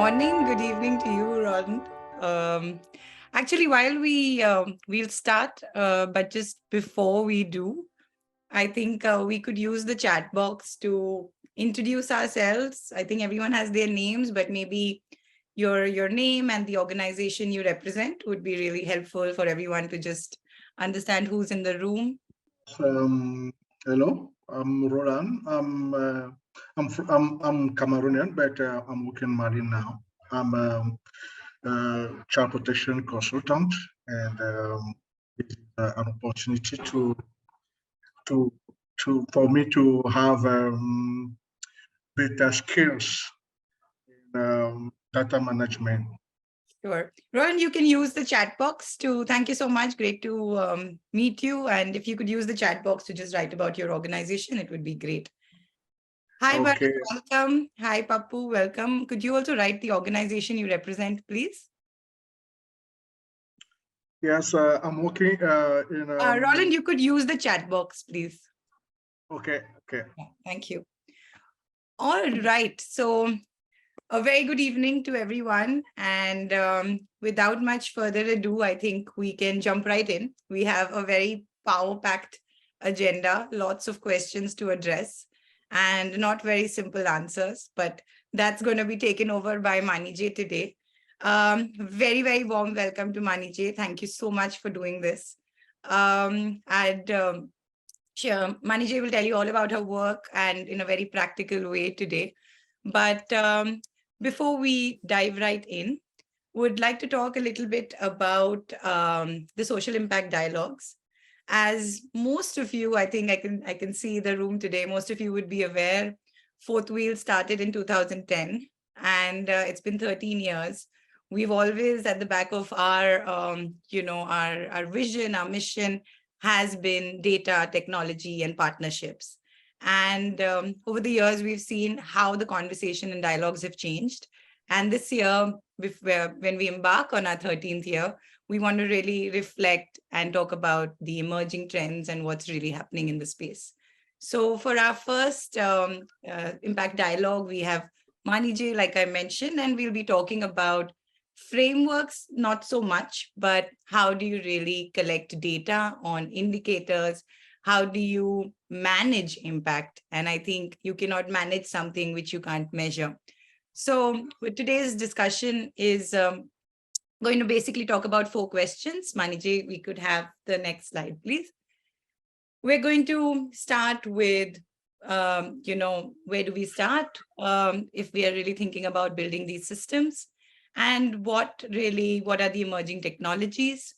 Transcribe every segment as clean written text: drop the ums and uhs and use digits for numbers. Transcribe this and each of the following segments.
morning, good evening to you, Ron. Actually, while we'll start, but just before we do, I think we could use the chat box to introduce ourselves. I think everyone has their names, but maybe your name and the organization you represent would be really helpful for everyone to just understand who's in the room. Hello, I'm Roland. I'm Cameroonian, but I'm working in Mali now. I'm a child protection consultant, and it's an opportunity to for me to have better skills in data management. Sure. Rohan, you can use the chat box to, thank you so much. Great to meet you. And if you could use the chat box to just write about your organization, it would be great. Hi, Bharat, Okay. welcome. Hi, Pappu, welcome. Could you also write the organization you represent, please? Yes, I'm working in. Roland, you could use the chat box, please. Okay. Yeah, thank you. All right. So a very good evening to everyone. And without much further ado, I think we can jump right in. We have a very power-packed agenda, lots of questions to address, and not very simple answers, but that's going to be taken over by Manijay today. Very, very warm welcome to Manijay. Thank you so much for doing this. Sure, Manijay will tell you all about her work and in a very practical way today. But before we dive right in, would like to talk a little bit about the social impact dialogues. As most of you, I think I can see the room today, most of you would be aware, Fourth Wheel started in 2010, and it's been 13 years. We've always, at the back of our, our vision, our mission has been data, technology, and partnerships. And over the years, we've seen how the conversation and dialogues have changed. And this year, when we embark on our 13th year, we want to really reflect and talk about the emerging trends and what's really happening in the space. So for our first impact dialogue, we have Manijay, like I mentioned, and we'll be talking about frameworks, not so much, but how do you really collect data on indicators? How do you manage impact? And I think you cannot manage something which you can't measure. So today's discussion is going to basically talk about 4 questions. Manijay, we could have the next slide, please. We're going to start with, where do we start if we are really thinking about building these systems? And what are the emerging technologies?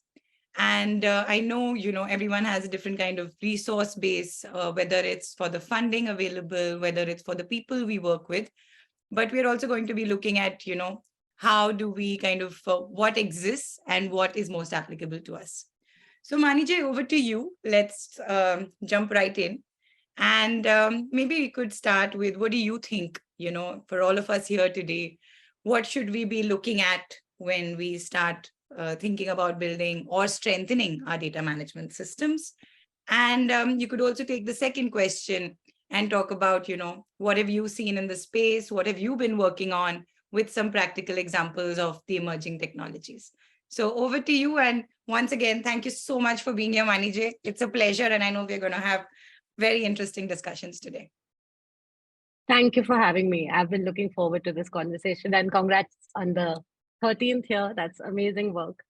And I know, everyone has a different kind of resource base, whether it's for the funding available, whether it's for the people we work with. But we're also going to be looking at, how do we kind of, what exists and what is most applicable to us. So Manijay, over to you. Let's jump right in. And maybe we could start with, what do you think, for all of us here today, what should we be looking at when we start thinking about building or strengthening our data management systems? And you could also take the second question and talk about, what have you seen in the space? What have you been working on with some practical examples of the emerging technologies? So over to you. And once again, thank you so much for being here, Manijay. It's a pleasure. And I know we're going to have very interesting discussions today. Thank you for having me. I've been looking forward to this conversation, and congrats on the 13th year. That's amazing work.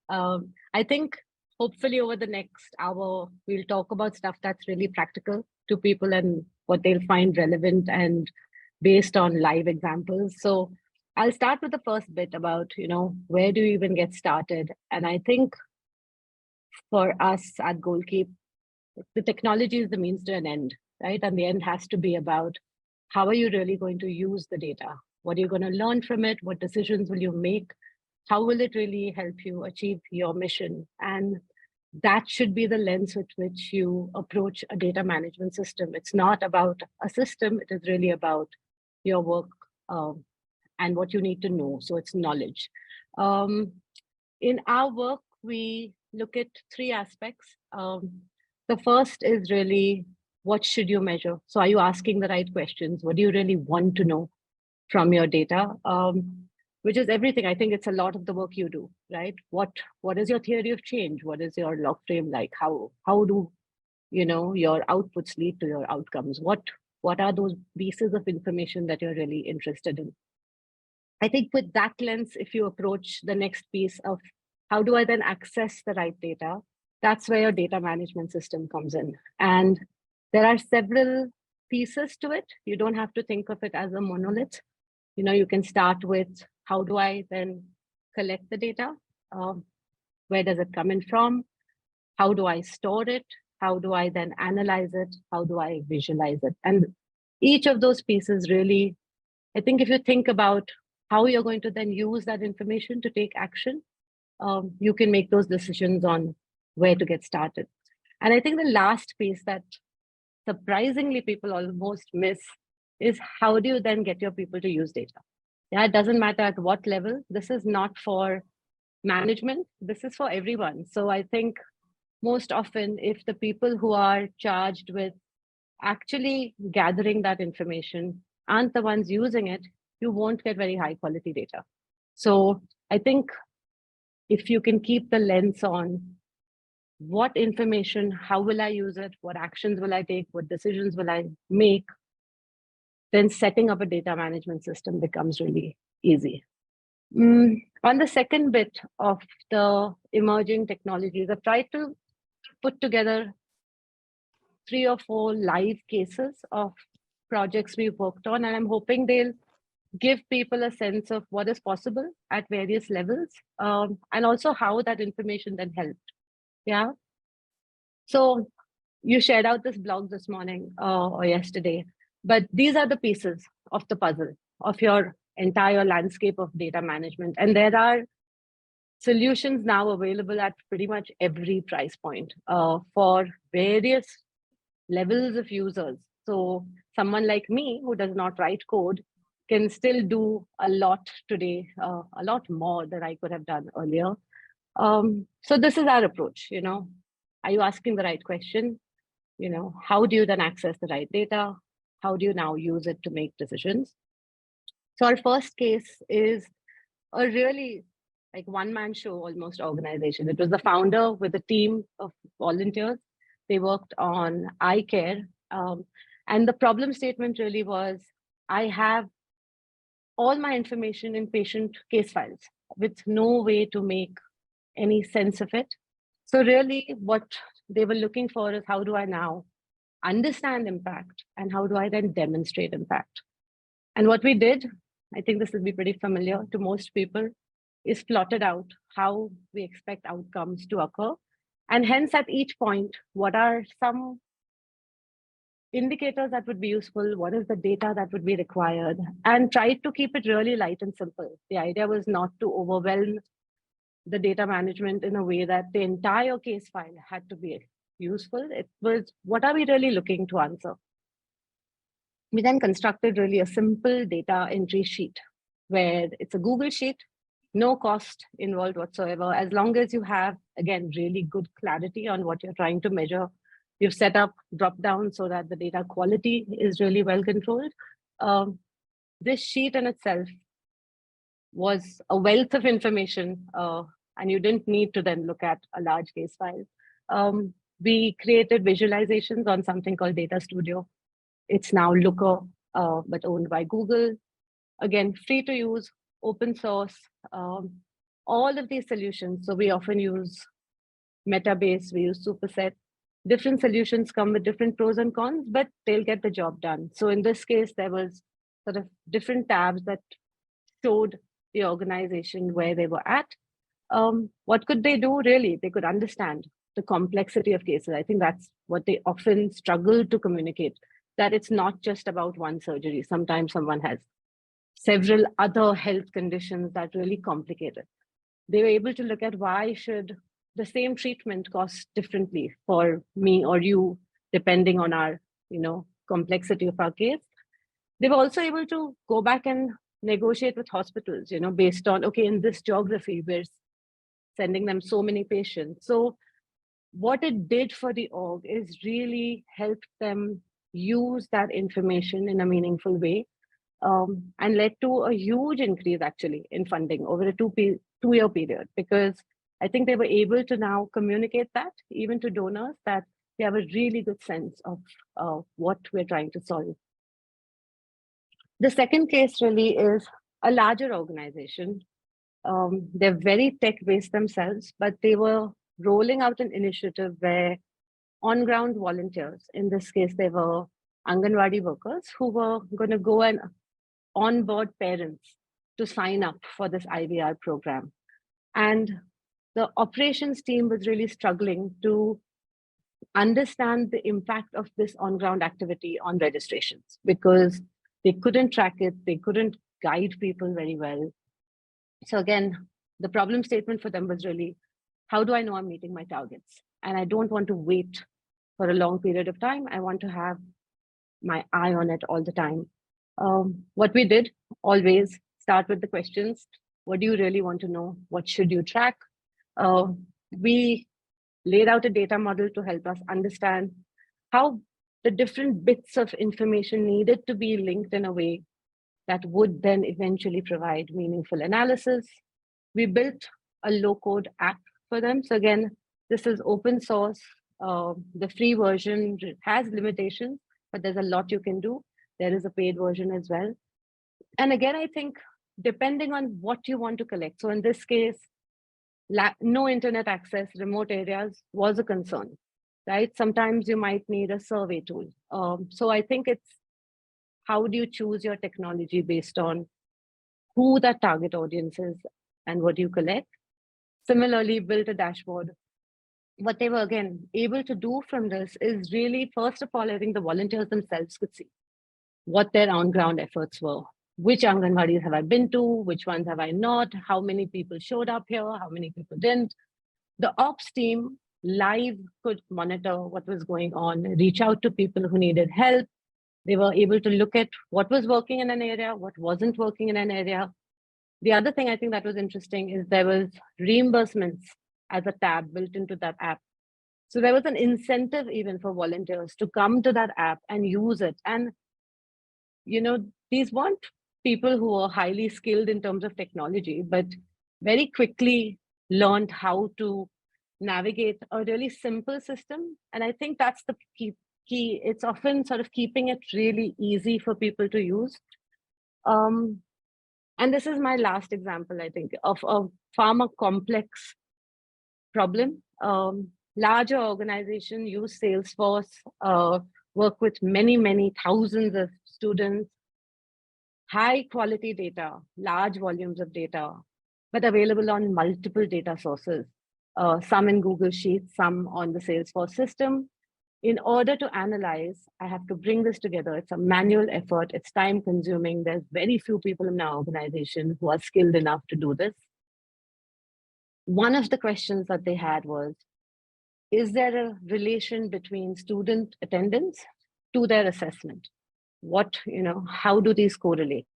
I think hopefully over the next hour, we'll talk about stuff that's really practical to people and what they'll find relevant and based on live examples. So I'll start with the first bit about, where do you even get started? And I think for us at Goalkeep, the technology is the means to an end, right? And the end has to be about how are you really going to use the data? What are you going to learn from it? What decisions will you make? How will it really help you achieve your mission? And that should be the lens with which you approach a data management system. It's not about a system, it is really about your work and what you need to know. So it's knowledge. In our work, we look at 3 aspects. The first is really, what should you measure? So are you asking the right questions? What do you really want to know from your data? which is everything. I think it's a lot of the work you do, right? What is your theory of change? What is your log frame like? How do your outputs lead to your outcomes? What are those pieces of information that you're really interested in? I think with that lens, if you approach the next piece of how do I then access the right data, that's where your data management system comes in. And there are several pieces to it. You don't have to think of it as a monolith. You can start with how do I then collect the data? Where does it come in from? How do I store it? How do I then analyze it? How do I visualize it? And each of those pieces really, I think if you think about how you're going to then use that information to take action, you can make those decisions on where to get started. And I think the last piece that surprisingly people almost miss is how do you then get your people to use data? Yeah, it doesn't matter at what level. This is not for management. This is for everyone. So I think most often, if the people who are charged with actually gathering that information aren't the ones using it, you won't get very high quality data. So I think if you can keep the lens on what information, how will I use it, what actions will I take, what decisions will I make, then setting up a data management system becomes really easy. On the second bit of the emerging technologies, I've tried to put together 3 or 4 live cases of projects we've worked on, and I'm hoping they'll give people a sense of what is possible at various levels, and also how that information then helped. Yeah. So you shared out this blog this morning or yesterday, but these are the pieces of the puzzle of your entire landscape of data management. And there are solutions now available at pretty much every price point for various levels of users. So someone like me who does not write code can still do a lot today, a lot more than I could have done earlier. So this is our approach. Are you asking the right question? How do you then access the right data? How do you now use it to make decisions? So our first case is a really like one-man show almost organization. It was the founder with a team of volunteers. They worked on eye care. And the problem statement really was, I have all my information in patient case files with no way to make any sense of it. So really what they were looking for is how do I now understand impact and how do I then demonstrate impact? And what we did, I think this will be pretty familiar to most people, is plotted out how we expect outcomes to occur. And hence at each point, what are some indicators that would be useful? What is the data that would be required? And tried to keep it really light and simple. The idea was not to overwhelm the data management in a way that the entire case file had to be useful. It was, what are we really looking to answer? We then constructed really a simple data entry sheet where it's a Google sheet, no cost involved whatsoever. As long as you have, again, really good clarity on what you're trying to measure, you've set up drop down so that the data quality is really well controlled. This sheet in itself was a wealth of information, and you didn't need to then look at a large case file. We created visualizations on something called Data Studio. It's now Looker, but owned by Google. Again, free to use, open source, all of these solutions. So we often use Metabase, we use Superset. Different solutions come with different pros and cons, but they'll get the job done. So in this case, there was sort of different tabs that showed the organization where they were at. What could they do really? They could understand the complexity of cases. I think that's what they often struggle to communicate, that it's not just about one surgery. Sometimes someone has several other health conditions that really complicate it. They were able to look at why should the same treatment cost differently for me or you, depending on our, complexity of our case. They were also able to go back and negotiate with hospitals, based on, okay, in this geography, we're sending them so many patients. So what it did for the org is really help them use that information in a meaningful way. and led to a huge increase actually in funding over a two-year period, because I think they were able to now communicate that even to donors, that they have a really good sense of what we're trying to solve. The second case really is a larger organization. They're very tech-based themselves, but they were rolling out an initiative where on-ground volunteers, in this case, they were Anganwadi workers who were going to go and onboard parents to sign up for this IVR program. And the operations team was really struggling to understand the impact of this on-ground activity on registrations, because they couldn't track it, they couldn't guide people very well. So again, the problem statement for them was really, how do I know I'm meeting my targets? And I don't want to wait for a long period of time. I want to have my eye on it all the time. What we did, always start with the questions. What do you really want to know? What should you track? We laid out a data model to help us understand how the different bits of information needed to be linked in a way that would then eventually provide meaningful analysis. We built a low-code app for them. So again, this is open source. The free version has limitations, but there's a lot you can do. There is a paid version as well. And again, I think depending on what you want to collect. So in this case, no internet access, remote areas was a concern, right? Sometimes you might need a survey tool. So I think it's how do you choose your technology based on who that target audience is and what you collect. Similarly, built a dashboard. What they were, again, able to do from this is really, first of all, I think the volunteers themselves could see what their on-ground efforts were. Which Anganwadis have I been to? Which ones have I not? How many people showed up here? How many people didn't? The ops team live could monitor what was going on, reach out to people who needed help. They were able to look at what was working in an area, what wasn't working in an area. The other thing I think that was interesting is there was reimbursements as a tab built into that app. So there was an incentive even for volunteers to come to that app and use it. And, you know, these weren't people who were highly skilled in terms of technology, but very quickly learned how to navigate a really simple system. And I think that's the key. It's often sort of keeping it really easy for people to use. And this is my last example, I think, of a far more complex problem. Larger organization use Salesforce, work with many, many thousands of students, high quality data, large volumes of data, but available on multiple data sources, some in Google Sheets, some on the Salesforce system. In order to analyze, I have to bring this together. It's a manual effort. It's time consuming. There's very few people in our organization who are skilled enough to do this. One of the questions that they had was, is there a relation between student attendance to their assessment? How do these correlate?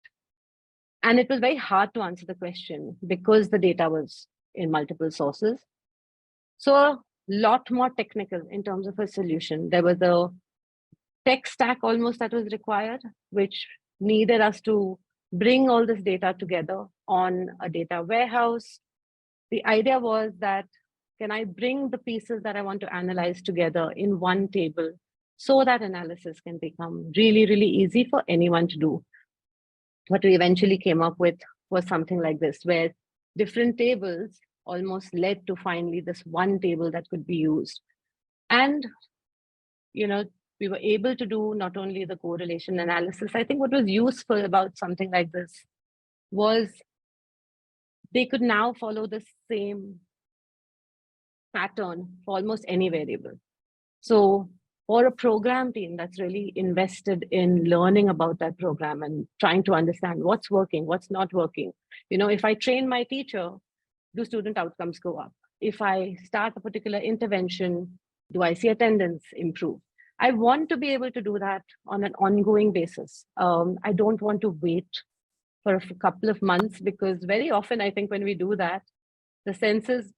And it was very hard to answer the question because the data was in multiple sources. So a lot more technical in terms of a solution. There was a tech stack almost that was required, which needed us to bring all this data together on a data warehouse. The idea was that, can I bring the pieces that I want to analyze together in one table so that analysis can become really, really easy for anyone to do? What we eventually came up with was something like this, where different tables almost led to finally this one table that could be used. And, we were able to do not only the correlation analysis. I think what was useful about something like this was they could now follow the same pattern for almost any variable. So for a program team that's really invested in learning about that program and trying to understand what's working, what's not working. If I train my teacher, do student outcomes go up? If I start a particular intervention, do I see attendance improve? I want to be able to do that on an ongoing basis. I don't want to wait for a couple of months, because very often I think when we do that, the sense is,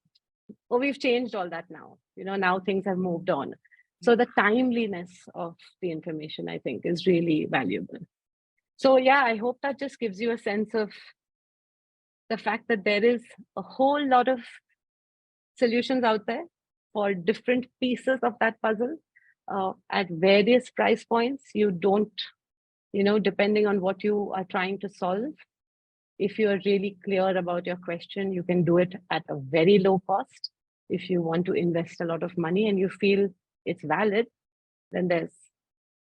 oh, we've changed all that now. Now things have moved on. So the timeliness of the information, I think, is really valuable. So yeah, I hope that just gives you a sense of the fact that there is a whole lot of solutions out there for different pieces of that puzzle at various price points. You don't, depending on what you are trying to solve, if you are really clear about your question, you can do it at a very low cost. If you want to invest a lot of money and you feel it's valid, then there's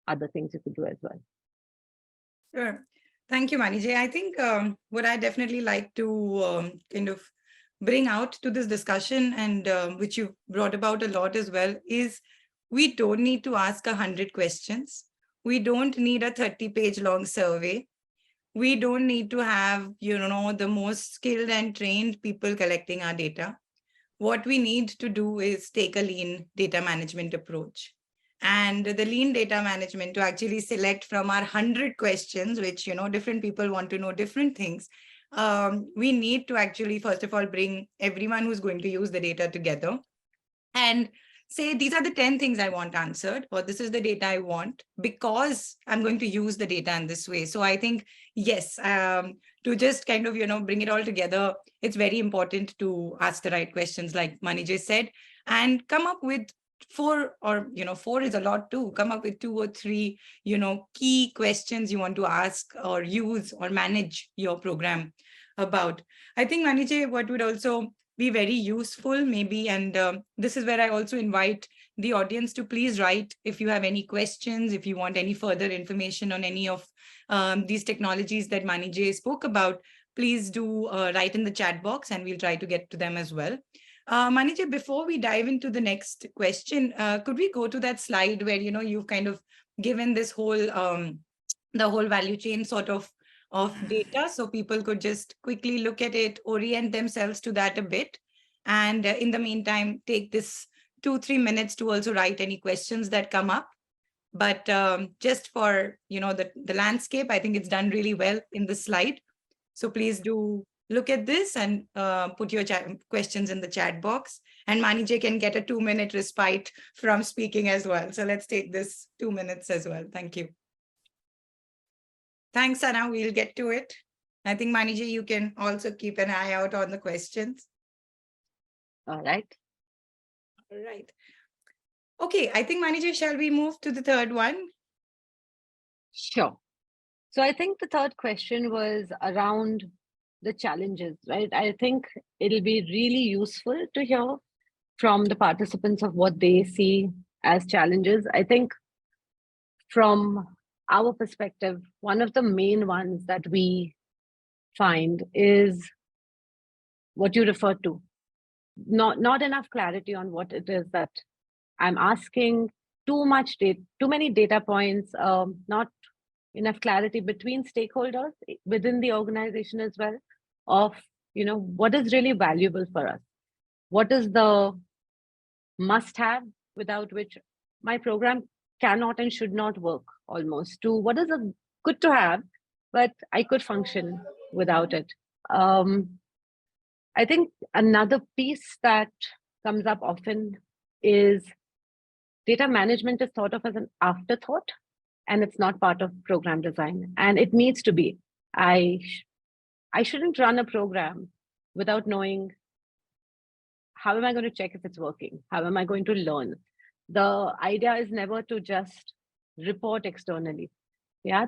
other things you could do as well. Sure. Thank you, Manijay. I think what I definitely like to kind of bring out to this discussion, and which you brought about a lot as well, is we don't need to ask 100 questions. We don't need a 30-page long survey. We don't need to have, the most skilled and trained people collecting our data. What we need to do is take a lean data management approach. And the lean data management, to actually select from our 100 questions, which, different people want to know different things. We need to actually, first of all, bring everyone who's going to use the data together and say, these are the 10 things I want answered, or this is the data I want because I'm going to use the data in this way. So I think, yes, to just kind of, bring it all together, it's very important to ask the right questions, like Manijay said, and come up with 4, or, 4 is a lot too. Come up with 2 or 3, key questions you want to ask or use or manage your program about. I think, Manijay, what would also be very useful maybe, and this is where I also invite the audience to please write if you have any questions, if you want any further information on any of these technologies that Manijay spoke about, please do write in the chat box and we'll try to get to them as well. Manijay, before we dive into the next question, could we go to that slide where, you've kind of given this whole, the whole value chain sort of data, so people could just quickly look at it, orient themselves to that a bit. And in the meantime, take this 2-3 minutes to also write any questions that come up. But just for, the landscape, I think it's done really well in the slide. So please do look at this and put your questions in the chat box. And Manijay can get a 2-minute respite from speaking as well. So let's take this 2 minutes as well. Thank you. Thanks, Anna. We'll get to it. I think, Manijay, you can also keep an eye out on the questions. All right. All right. Okay, I think, Manijay, shall we move to the third one? Sure. So I think the third question was around the challenges, right? I think it'll be really useful to hear from the participants of what they see as challenges. I think from our perspective, one of the main ones that we find is what you referred to. Not enough clarity on what it is that I'm asking, too many data points, not enough clarity between stakeholders within the organization as well, of what is really valuable for us, what is the must-have without which my program cannot and should not work, almost, to what is a good to have, but I could function without it. I think another piece that comes up often is data management is thought of as an afterthought, and it's not part of program design, and it needs to be. I shouldn't run a program without knowing, how am I going to check if it's working? How am I going to learn? The idea is never to just report externally. Yeah,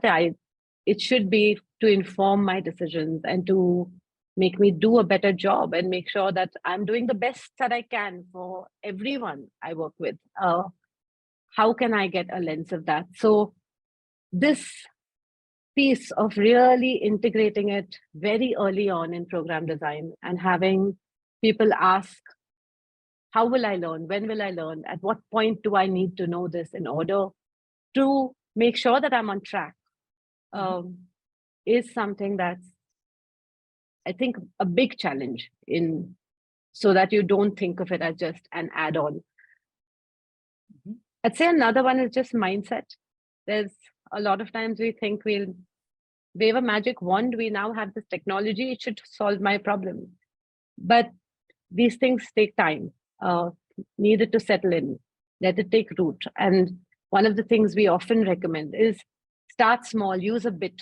it should be to inform my decisions and to make me do a better job and make sure that I'm doing the best that I can for everyone I work with. How can I get a lens of that? So this piece of really integrating it very early on in program design and having people ask, how will I learn? When will I learn? At what point do I need to know this in order to make sure that I'm on track? Is something that's, I think, a big challenge so that you don't think of it as just an add-on. I'd say another one is just mindset. There's a lot of times we think we'll wave a magic wand, we now have this technology, it should solve my problem. But these things take time, need it to settle in, let it take root. And one of the things we often recommend is start small, use a bit.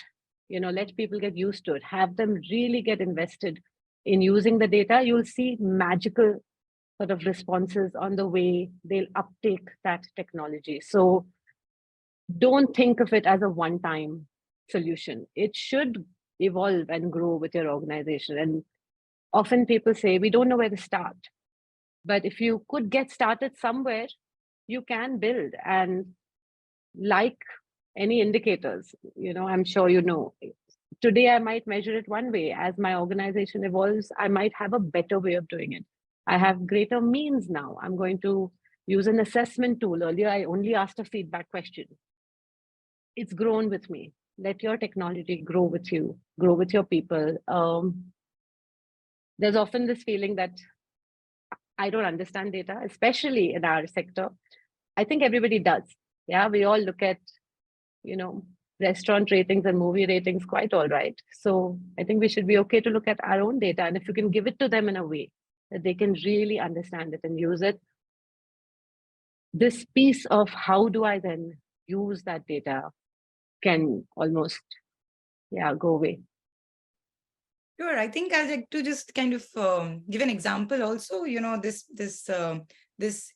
let people get used to it, have them really get invested in using the data. You'll see magical sort of responses on the way they'll uptake that technology. So don't think of it as a one-time solution. It should evolve and grow with your organization. And often people say, we don't know where to start. But if you could get started somewhere, you can build. And like any indicators, I'm sure today I might measure it one way. As my organization evolves, I might have a better way of doing it. I have greater means now. I'm going to use an assessment tool. Earlier, I only asked a feedback question. It's grown with me. Let your technology grow with you, grow with your people. There's often this feeling that I don't understand data, especially in our sector. I think everybody does. Yeah, we all look at, restaurant ratings and movie ratings quite all right. So I think we should be okay to look at our own data. And if you can give it to them in a way that they can really understand it and use it, this piece of how do I then use that data can almost, go away. Sure. I think I'd like to just kind of give an example also, this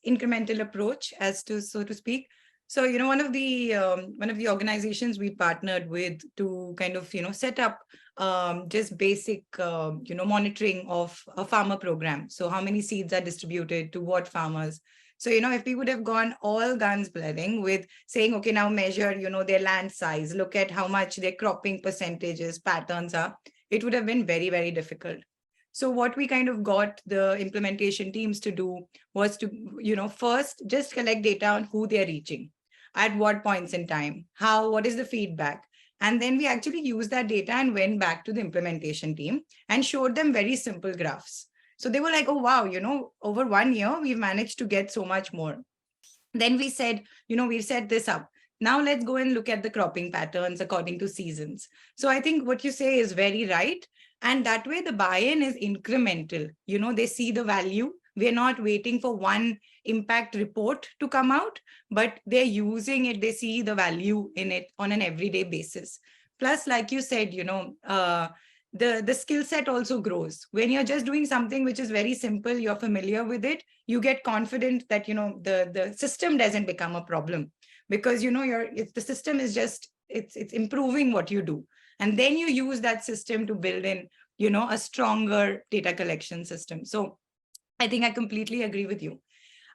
incremental approach as to, so to speak. So, one of the organizations we partnered with to kind of, set up just basic, monitoring of a farmer program. So how many seeds are distributed to what farmers. So, if we would have gone all guns blazing with saying, okay, now measure, their land size, look at how much their cropping percentages, patterns are, it would have been very, very difficult. So what we kind of got the implementation teams to do was to, first just collect data on who they're reaching, at what points in time, what is the feedback. And then we actually used that data and went back to the implementation team and showed them very simple graphs. So they were like, oh, wow, over 1 year, we've managed to get so much more. Then we said, we've set this up. Now let's go and look at the cropping patterns according to seasons. So I think what you say is very right. And that way the buy-in is incremental. They see the value. We're not waiting for one impact report to come out, but they're using it. They see the value in it on an everyday basis. Plus, like you said, the skill set also grows. When you're just doing something which is very simple, you're familiar with it, you get confident that, the system doesn't become a problem. Because the system is just it's improving what you do, and then you use that system to build in a stronger data collection system. So I think I completely agree with you.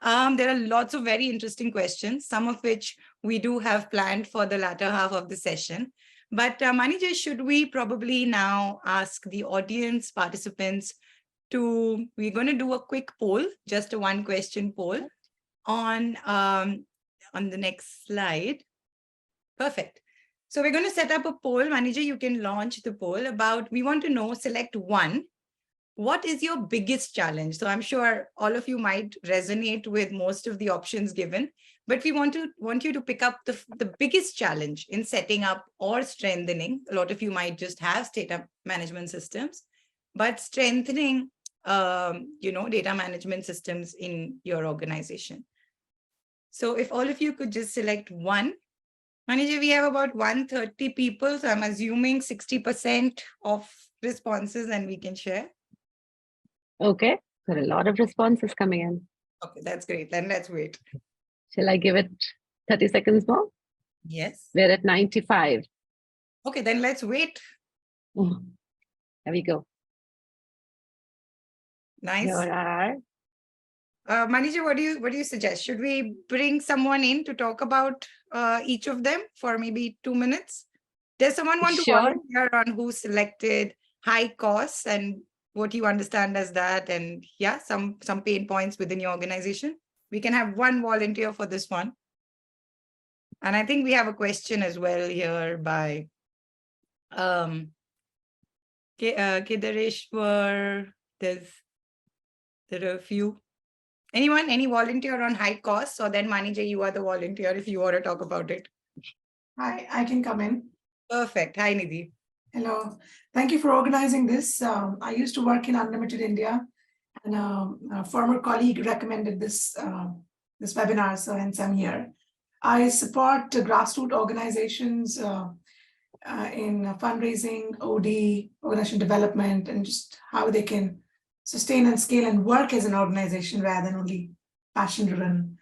There are lots of very interesting questions, some of which we do have planned for the latter half of the session. But Manija, should we probably now ask the audience participants we're going to do a quick poll, just a one question poll on the next slide. Perfect. So we're going to set up a poll. Manager, you can launch the poll about, we want to know, select one. What is your biggest challenge? So I'm sure all of you might resonate with most of the options given, but we want you to pick up the biggest challenge in setting up or strengthening. A lot of you might just have data management systems, but strengthening, data management systems in your organization. So if all of you could just select one. Manija, we have about 130 people, so I'm assuming 60% of responses, and we can share. Okay, got a lot of responses coming in. Okay, that's great. Then let's wait. Shall I give it 30 seconds more? Yes. We're at 95. Okay, then let's wait. There we go. Nice. Here are. Manija, what do you suggest? Should we bring someone in to talk about each of them for maybe 2 minutes? Does someone want to volunteer on who selected high costs and what you understand as that, and some pain points within your organization? We can have one volunteer for this one. And I think we have a question as well here by Kedareshwar. There are a few. Any volunteer on high costs? Or then Manija, you are the volunteer if you want to talk about it. Hi, I can come in. Perfect. Hi, Nidhi. Hello. Thank you for organizing this. I used to work in Unlimited India, and a former colleague recommended this webinar, so hence I'm here. I support grassroots organizations in fundraising, OD, organization development, and just how they can sustain and scale and work as an organization rather than only passion-driven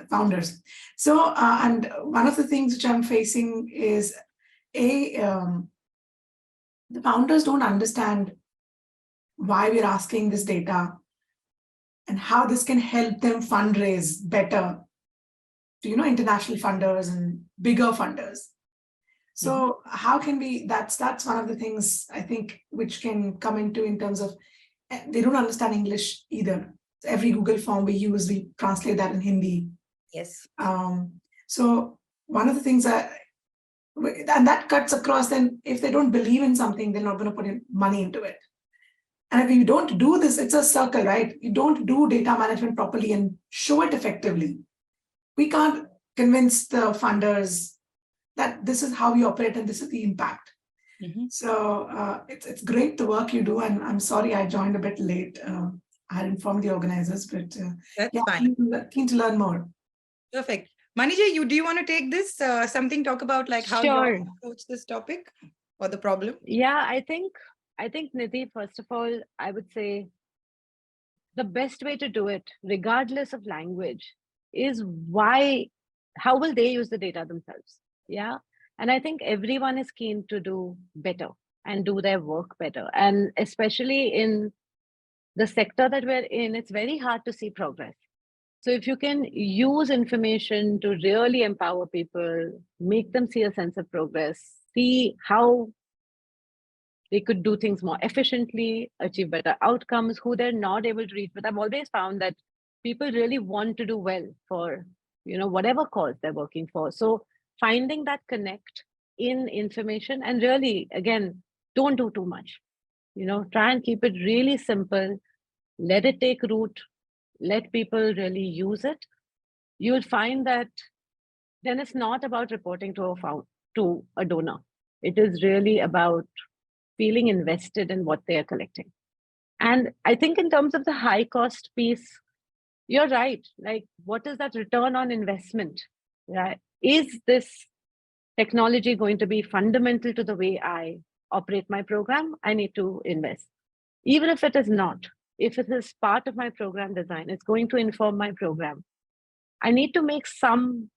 founders. So, and one of the things which I'm facing is the founders don't understand why we're asking this data and how this can help them fundraise better to, international funders and bigger funders. So how can we, that's one of the things I think which can come into in terms of, they don't understand English either. Every Google form we use, we translate that in Hindi. Yes. So one of the things and that cuts across, then if they don't believe in something, they're not going to put in money into it. And if you don't do this, it's a circle, right? You don't do data management properly and show it effectively. We can't convince the funders that this is how we operate and this is the impact. So it's great the work you do, and I'm sorry I joined a bit late. I had informed the organizers, but That's fine. Keen to learn more. Perfect. Manija, do you want to take this? Talk about like how you approach this topic or the problem? Yeah, I think Nidhi, first of all, I would say the best way to do it, regardless of language, is how will they use the data themselves? Yeah. And I think everyone is keen to do better and do their work better. And especially in the sector that we're in, it's very hard to see progress. So if you can use information to really empower people, make them see a sense of progress, see how they could do things more efficiently, achieve better outcomes, who they're not able to reach. But I've always found that people really want to do well for, whatever cause they're working for. So finding that connect in information, and really, again, don't do too much. Try and keep it really simple. Let it take root. Let people really use it. You'll find that then it's not about reporting to a donor. It is really about feeling invested in what they are collecting. And I think in terms of the high cost piece, you're right. Like, what is that return on investment? Right? Is this technology going to be fundamental to the way I operate my program? I need to invest. Even if it is not, if it is part of my program design, it's going to inform my program. I need to make some,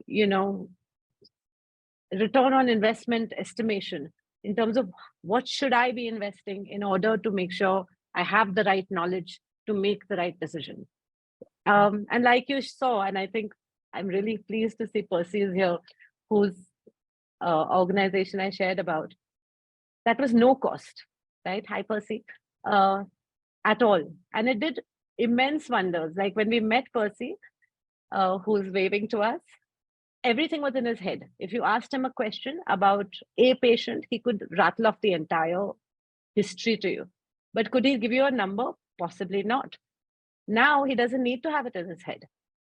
return on investment estimation in terms of what should I be investing in order to make sure I have the right knowledge to make the right decision. And like you saw, and I think I'm really pleased to see Percy is here, whose organization I shared about. That was no cost, right? Hi, Percy, at all. And it did immense wonders. Like when we met Percy, who's waving to us, everything was in his head. If you asked him a question about a patient, he could rattle off the entire history to you. But could he give you a number? Possibly not. Now he doesn't need to have it in his head.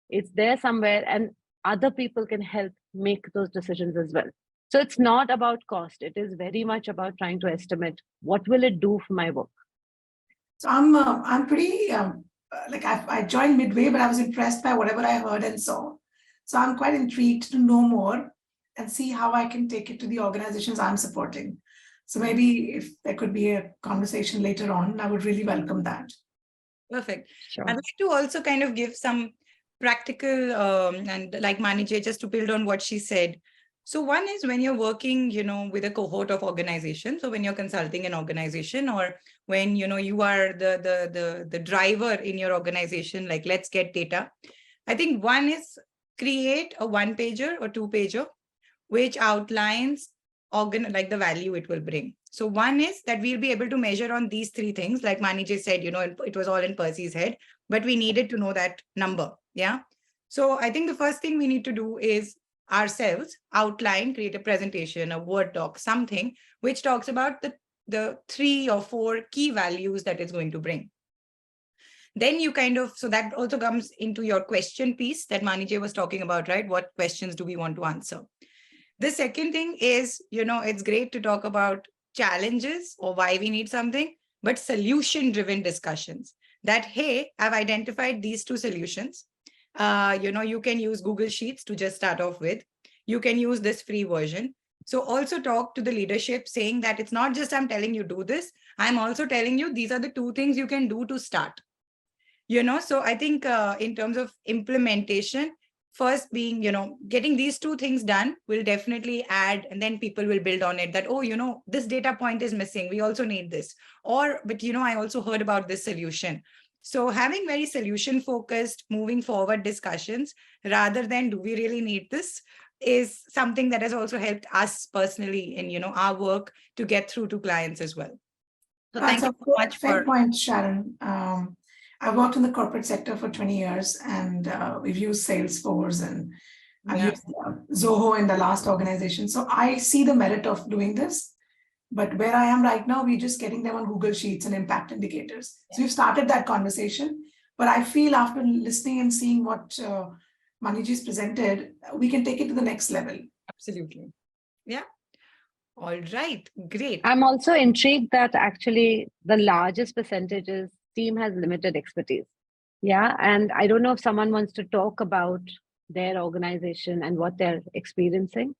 It's there somewhere, and other people can help make those decisions as well. So it's not about cost. It is very much about trying to estimate what will it do for my work. So I'm pretty I joined midway, but I was impressed by whatever I heard and saw. So I'm quite intrigued to know more and see how I can take it to the organizations I'm supporting. So maybe if there could be a conversation later on, I would really welcome that. Perfect. Sure. I'd like to also kind of give some practical and like Manija, just to build on what she said. So one is when you're working, with a cohort of organizations, so when you're consulting an organization, or when, you are the driver in your organization, like let's get data. I think one is create a 1-pager or 2-pager, which outlines like the value it will bring. So one is that we'll be able to measure on these 3 things. Like Manija said, it was all in Percy's head, but we needed to know that number. Yeah. So I think the first thing we need to do is ourselves outline, create a presentation, a Word doc, something which talks about the 3 or 4 key values that it's going to bring. Then you so that also comes into your question piece that Manija was talking about, right? What questions do we want to answer? The second thing is, it's great to talk about challenges or why we need something, but solution-driven discussions that, hey, I've identified these 2 solutions. You can use Google Sheets to just start off with. you can use this free version. So also talk to the leadership saying that it's not just I'm telling you do this, I'm also telling you these are the 2 things you can do to start. So I think in terms of implementation, first being, getting these 2 things done will definitely add, and then people will build on it that, oh, this data point is missing. We also need this. But I also heard about this solution. So having very solution focused, moving forward discussions rather than do we really need this is something that has also helped us personally in, our work to get through to clients as well. So thank That's you a so much fair for. point, Sharon. I've worked in the corporate sector for 20 years, and we've used Salesforce, and I've Yeah. used Zoho in the last organization. So I see the merit of doing this. But where I am right now, we're just getting them on Google Sheets and impact indicators. So we've started that conversation. But I feel after listening and seeing what Manij's presented, we can take it to the next level. Absolutely. Yeah. All right. Great. I'm also intrigued that actually the largest percentages team has limited expertise. Yeah. And I don't know if someone wants to talk about their organization and what they're experiencing.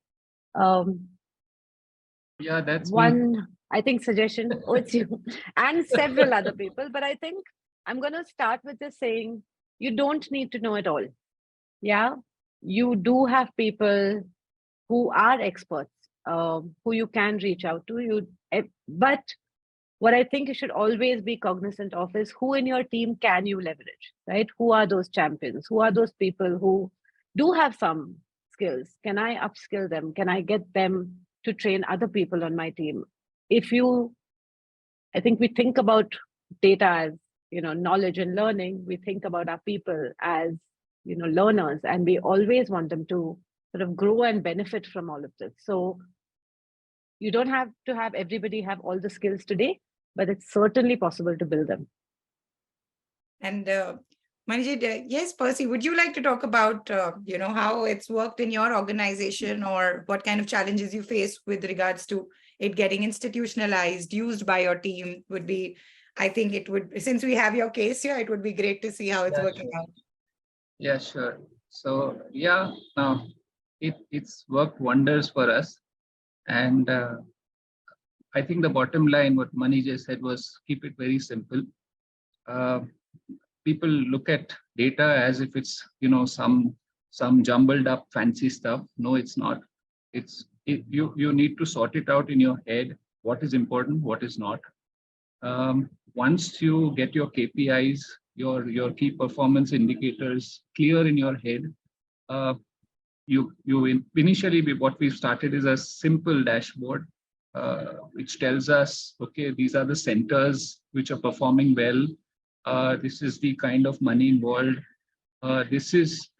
Yeah, that's one, me. I think, suggestion. Oh, it's you and several other people. But I think I'm going to start with just saying you don't need to know it all. Yeah. You do have people who are experts, who you can reach out to. But what I think you should always be cognizant of is who in your team can you leverage, right? Who are those champions? Who are those people who do have some skills? Can I upskill them? Can I get them to train other people on my team? I think we think about data as, knowledge and learning. We think about our people as, learners, and we always want them to sort of grow and benefit from all of this. So you don't have to have everybody have all the skills today, but it's certainly possible to build them. And Manijit, yes, Percy, would you like to talk about, how it's worked in your organization or what kind of challenges you face with regards to it getting institutionalized, used by your team would be, I think it would, since we have your case here, it would be great to see how it's Yeah, working sure. out. Yeah, sure. So yeah, it's worked wonders for us. And I think the bottom line, what Mani just said, was keep it very simple. People look at data as if it's some jumbled up fancy stuff. No, it's not. You need to sort it out in your head. What is important, what is not. Once you get your KPIs, your key performance indicators clear in your head, initially what we've started is a simple dashboard, which tells us, okay, these are the centers which are performing well. This is the kind of money involved. This is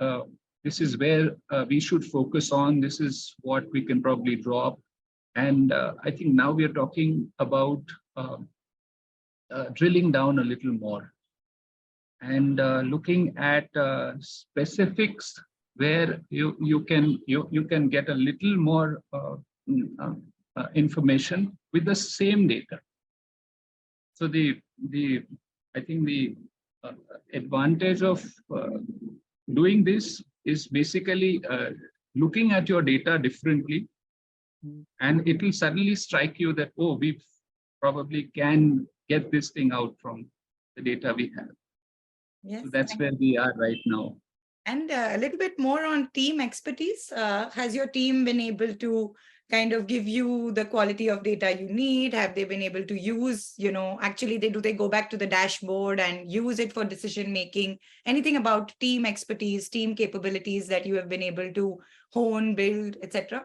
where we should focus on. This is what we can probably drop. And I think now we are talking about drilling down a little more and looking at specifics where you can get a little more information with the same data. So I think the advantage of doing this is basically looking at your data differently, and it will suddenly strike you that, oh, we probably can get this thing out from the data we have. Yes, so that's where we are right now. And a little bit more on team expertise. Has your team been able to kind of give you the quality of data you need? Have they been able to use, actually do they go back to the dashboard and use it for decision making? Anything about team expertise, team capabilities that you have been able to hone, build, etc.?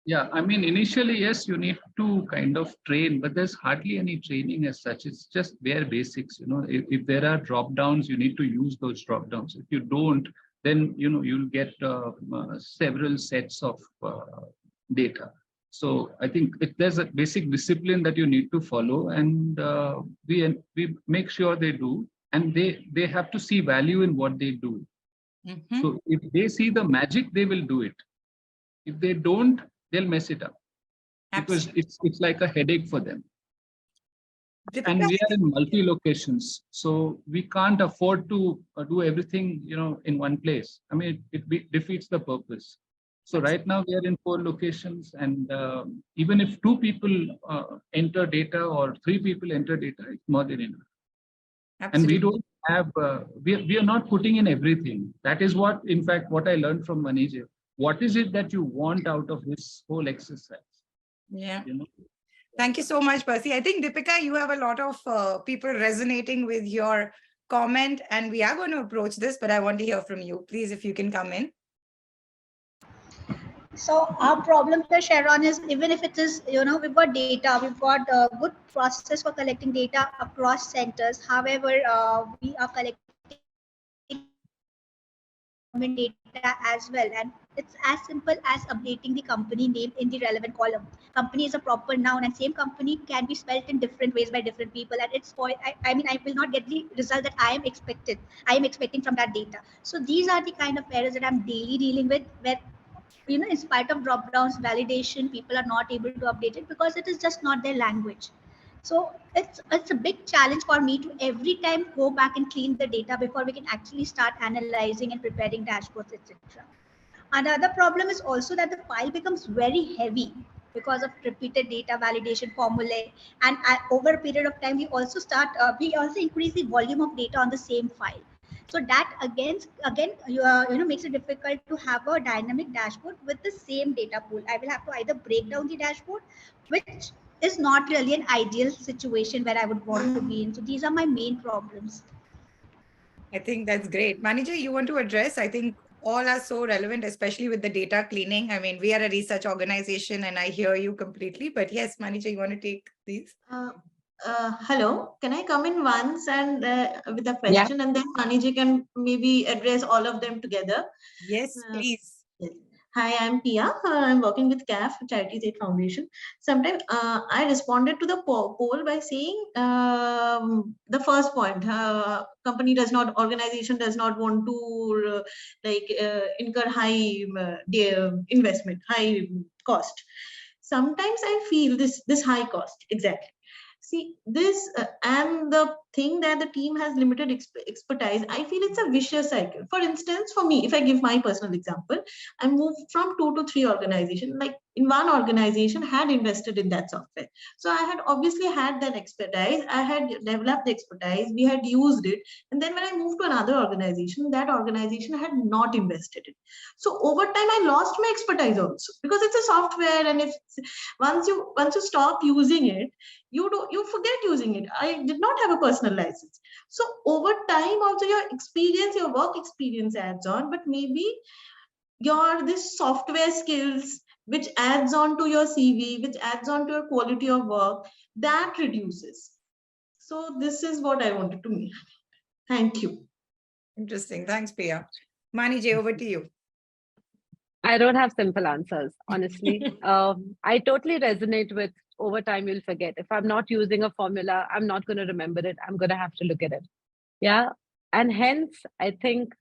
Yeah, I mean, initially, yes, you need to kind of train, but there's hardly any training as such. It's just bare basics. If there are drop downs, you need to use those drop downs. If you don't, then you'll get several sets of data. So I think there's a basic discipline that you need to follow, and we make sure they do, and they have to see value in what they do. Mm-hmm. So if they see the magic, they will do it. If they don't, they'll mess it up, because it's like a headache for them. And we are in multi-locations, so we can't afford to do everything in one place. I mean, it defeats the purpose. So right now we are in 4 locations, and even if 2 people enter data or 3 people enter data, it's more than enough. And we don't have, we are not putting in everything. That is what, in fact, what I learned from Manija. What is it that you want out of this whole exercise? Yeah. You know? Thank you so much, Percy. I think, Deepika, you have a lot of people resonating with your comment, and we are going to approach this, but I want to hear from you. Please, if you can come in. So our problem here, Sharon, is even if it is, we've got data, we've got a good process for collecting data across centers. However, we are collecting government data as well, and it's as simple as updating the company name in the relevant column. Company is a proper noun, and same company can be spelled in different ways by different people, and it's for I mean, I will not get the result that I am expecting from that data. So these are the kind of errors that I'm daily dealing with, where in spite of drop downs, validation, people are not able to update it because it is just not their language. So it's a big challenge for me to every time go back and clean the data before we can actually start analyzing and preparing dashboards, etc. Another problem is also that the file becomes very heavy because of repeated data validation formulae, and over a period of time we also increase the volume of data on the same file. So that again makes it difficult to have a dynamic dashboard with the same data pool. I will have to either break down the dashboard, which is not really an ideal situation where I would want to be in. So these are my main problems. I think that's great. Manager, you want to address? I think all are so relevant, especially with the data cleaning. I mean, we are a research organization and I hear you completely, but yes, Manager, you want to take these? Hello, can I come in once and with a question, and then Maniji can maybe address all of them together? Yes, please. Yes. Hi, I'm Pia. I'm working with CAF, Charities Aid Foundation. Sometimes I responded to the poll by saying the first point, organization does not want to incur high investment, high cost. Sometimes I feel this high cost, exactly. See, this and the thing that the team has limited expertise, I feel it's a vicious cycle. For instance, for me, if I give my personal example, I moved from 2 to 3 organizations. Like in one organization had invested in that software. So I had obviously had that expertise. I had developed the expertise. We had used it. And then when I moved to another organization, that organization had not invested it. So over time, I lost my expertise also, because it's a software. And if once you stop using it, you forget using it. I did not have a personal license. So over time, also your work experience adds on, but maybe this software skills, which adds on to your CV, which adds on to your quality of work, that reduces. So this is what I wanted to make. Thank you. Interesting. Thanks, Pia. Maniji, over to you. I don't have simple answers, honestly. I totally resonate with over time you'll forget. If I'm not using a formula, I'm not going to remember it. I'm going to have to look at it. Yeah. And hence, I think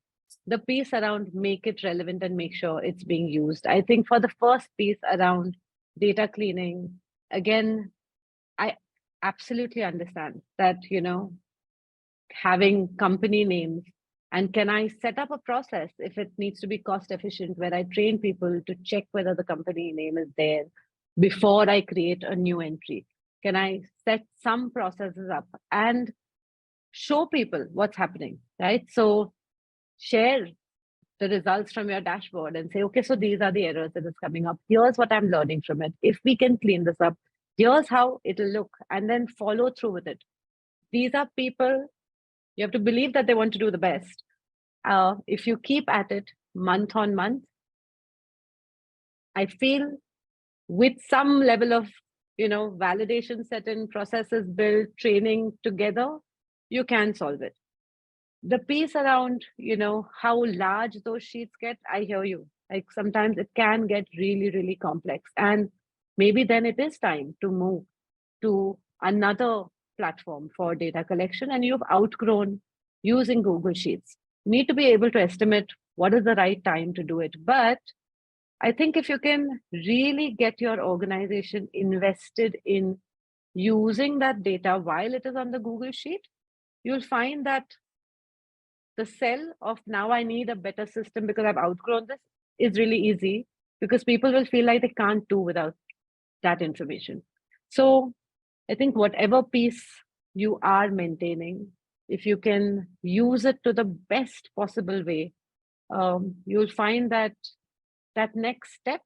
the piece around make it relevant and make sure it's being used. I think for the first piece around data cleaning, again, I absolutely understand that, having company names, and can I set up a process if it needs to be cost efficient, where I train people to check whether the company name is there before I create a new entry? Can I set some processes up and show people what's happening, right? So share the results from your dashboard and say, okay, so these are the errors that is coming up. Here's what I'm learning from it. If we can clean this up, here's how it'll look, and then follow through with it. These are people, you have to believe that they want to do the best. If you keep at it month on month, I feel with some level of, validation set in, processes built, training together, you can solve it. The piece around, how large those sheets get, I hear you. Like sometimes it can get really, really complex. And maybe then it is time to move to another platform for data collection, and you've outgrown using Google Sheets. You need to be able to estimate what is the right time to do it. But I think if you can really get your organization invested in using that data while it is on the Google Sheet, you'll find that the sell of now I need a better system because I've outgrown this is really easy. because people will feel like they can't do without that information. So I think whatever piece you are maintaining, if you can use it to the best possible way, you'll find that that next step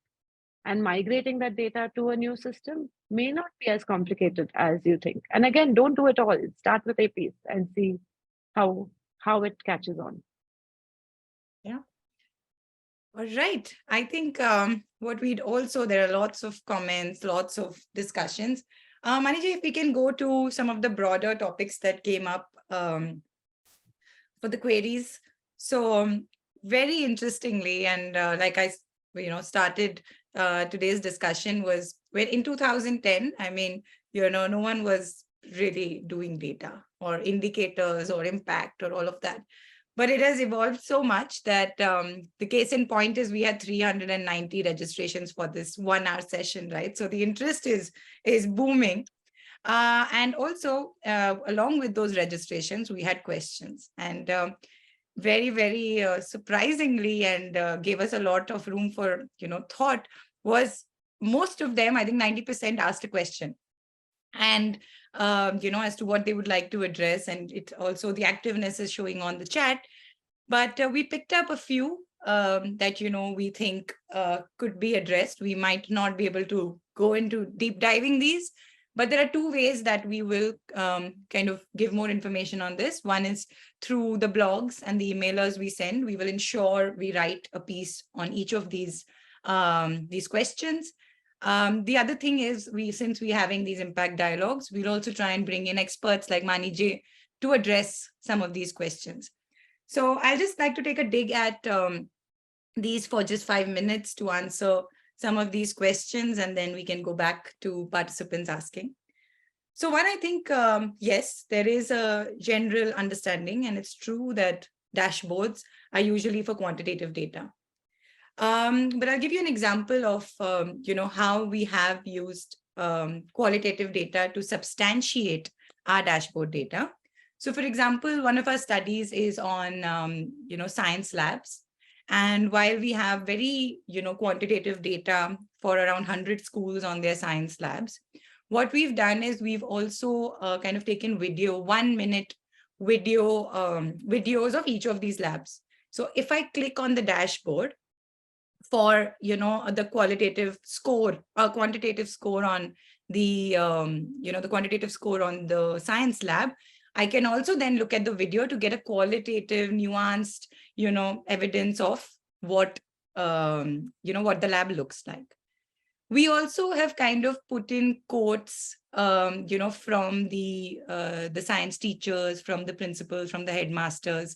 and migrating that data to a new system may not be as complicated as you think. And again, don't do it all. Start with a piece and see how it catches on. Yeah. All right. I think what we'd also, there are lots of comments, lots of discussions. Maniji, if we can go to some of the broader topics that came up for the queries. So very interestingly, and like I started today's discussion was when in 2010, I mean, no one was really doing data or indicators or impact or all of that. But it has evolved so much that the case in point is we had 390 registrations for this 1 hour session, right? So the interest is booming. And also, along with those registrations, we had questions. And very, very surprisingly, and gave us a lot of room for, thought, was most of them, I think 90% asked a question. And, as to what they would like to address. And it also, the activeness is showing on the chat. But we picked up a few that, we think could be addressed. We might not be able to go into deep diving these, but there are two ways that we will kind of give more information on this. One is through the blogs and the emailers we send. We will ensure we write a piece on each of these questions. The other thing is, since we're having these impact dialogues, we'll also try and bring in experts like Mani J to address some of these questions. So I'll just like to take a dig at these for just 5 minutes to answer some of these questions, and then we can go back to participants asking. So what I think, yes, there is a general understanding, and it's true that dashboards are usually for quantitative data. But I'll give you an example of, how we have used qualitative data to substantiate our dashboard data. So for example, one of our studies is on, science labs. And while we have very, quantitative data for around 100 schools on their science labs, what we've done is we've also kind of taken 1-minute videos of each of these labs. So if I click on the dashboard for, the quantitative score on the, the quantitative score on the science lab, I can also then look at the video to get a qualitative, nuanced, evidence of what, what the lab looks like. We also have kind of put in quotes, from the science teachers, from the principals, from the headmasters,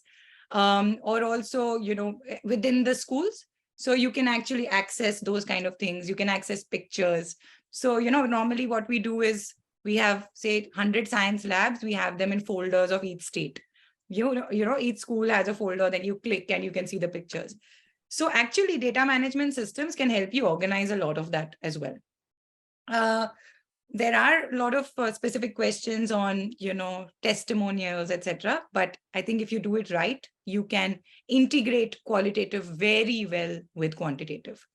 or also, within the schools. So you can actually access those kind of things. You can access pictures. So, normally what we do is we have, say, 100 science labs. We have them in folders of each state. Each school has a folder, then you click and you can see the pictures. So actually, data management systems can help you organize a lot of that as well. There are a lot of specific questions on, testimonials, etc. But I think if you do it right, you can integrate qualitative very well with quantitative.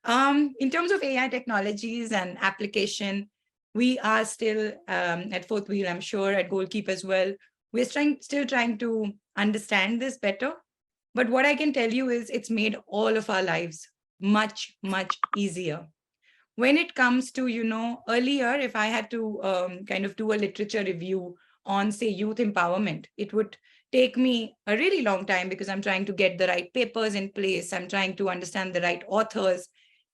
In terms of AI technologies and application, we are still at Fourth Wheel, I'm sure at Goalkeep as well. We're still trying to understand this better. But what I can tell you is it's made all of our lives much, much easier. When it comes to, earlier, if I had to kind of do a literature review on, say, youth empowerment, it would take me a really long time because I'm trying to get the right papers in place. I'm trying to understand the right authors.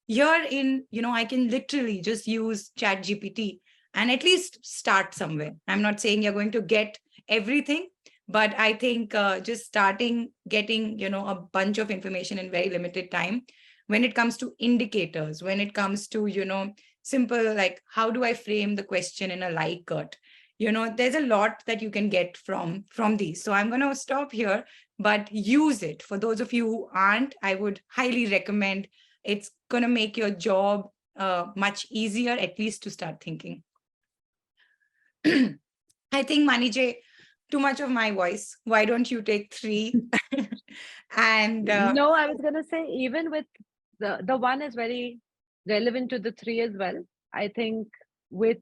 Here in, I can literally just use ChatGPT and at least start somewhere. I'm not saying you're going to get everything, but I think just getting, a bunch of information in very limited time. When it comes to indicators, when it comes to, simple, like, how do I frame the question in a Likert? There's a lot that you can get from these. So I'm going to stop here, but use it. For those of you who aren't, I would highly recommend. It's going to make your job much easier, at least to start thinking. I think, Mani J, too much of my voice. Why don't you take 3? And no, I was going to say, even with the one is very relevant to the three as well. I think with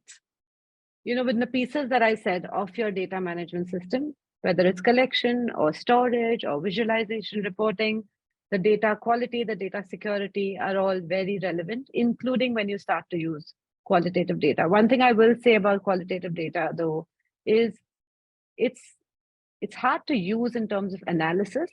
the pieces that I said of your data management system, whether it's collection or storage or visualization reporting, the data quality, the data security are all very relevant, including when you start to use qualitative data. One thing I will say about qualitative data, though, is it's hard to use in terms of analysis.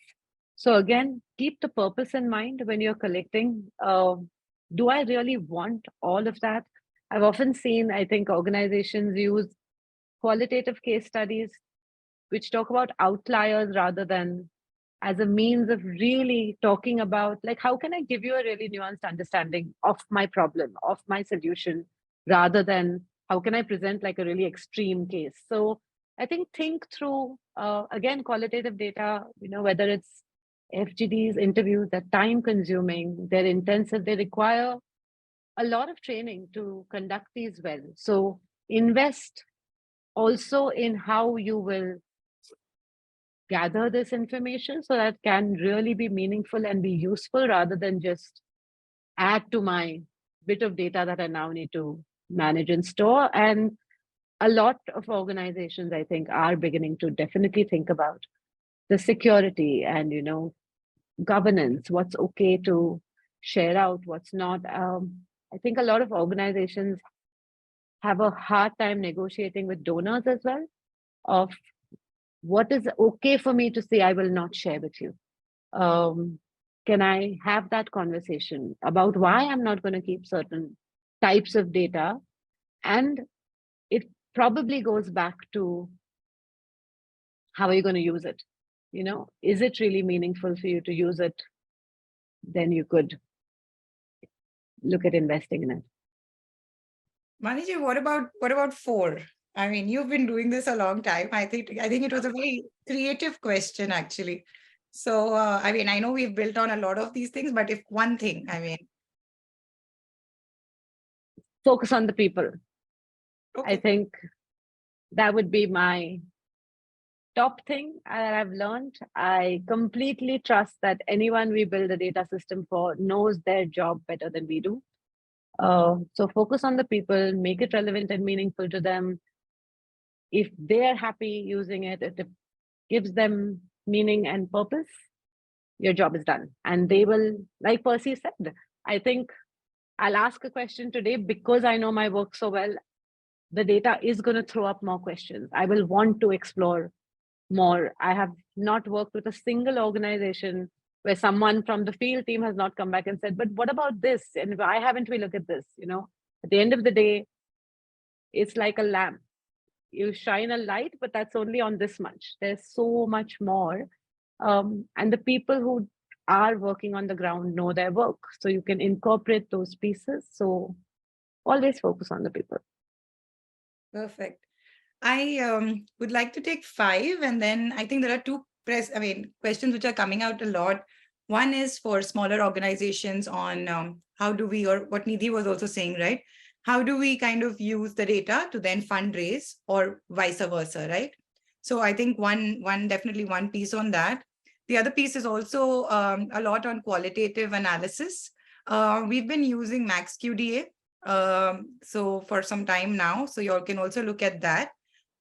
So again, keep the purpose in mind when you're collecting. Do I really want all of that? I've often seen, I think, organizations use qualitative case studies which talk about outliers rather than as a means of really talking about, like, how can I give you a really nuanced understanding of my problem, of my solution, rather than how can I present like a really extreme case. So I think through, again, qualitative data, whether it's FGDs, interviews, they're time consuming, they're intensive, they require a lot of training to conduct these well. So invest also in how you will gather this information so that can really be meaningful and be useful rather than just add to my bit of data that I now need to manage and store. And a lot of organizations, I think, are beginning to definitely think about the security and, governance, what's okay to share out, what's not. I think a lot of organizations have a hard time negotiating with donors as well of what is okay for me to say I will not share with you. Can I have that conversation about why I'm not going to keep certain types of data? And it probably goes back to how are you going to use it? Is it really meaningful for you to use it? Then you could look at investing in it. Maniji, what about 4? I mean, you've been doing this a long time. I think it was a very creative question, actually. So, I mean, I know we've built on a lot of these things, but if one thing, I mean, focus on the people. okay. I think that would be my top thing that I've learned. I completely trust that anyone we build a data system for knows their job better than we do. So focus on the people, make it relevant and meaningful to them. If they're happy using it, if it gives them meaning and purpose, your job is done. And they will, like Percy said, I think I'll ask a question today because I know my work so well. The data is going to throw up more questions. I will want to explore more. I have not worked with a single organization where someone from the field team has not come back and said, but what about this? And why haven't we looked at this? At the end of the day, it's like a lamp. You shine a light, but that's only on this much. There's so much more. And the people who are working on the ground know their work. So you can incorporate those pieces. So always focus on the people. Perfect. I would like to take 5, and then I think there are 2 questions which are coming out a lot. One is for smaller organizations on how do we, or what Nidhi was also saying, right? How do we kind of use the data to then fundraise or vice versa, right? So I think definitely one piece on that. The other piece is also a lot on qualitative analysis. We've been using MaxQDA so for some time now, so you all can also look at that.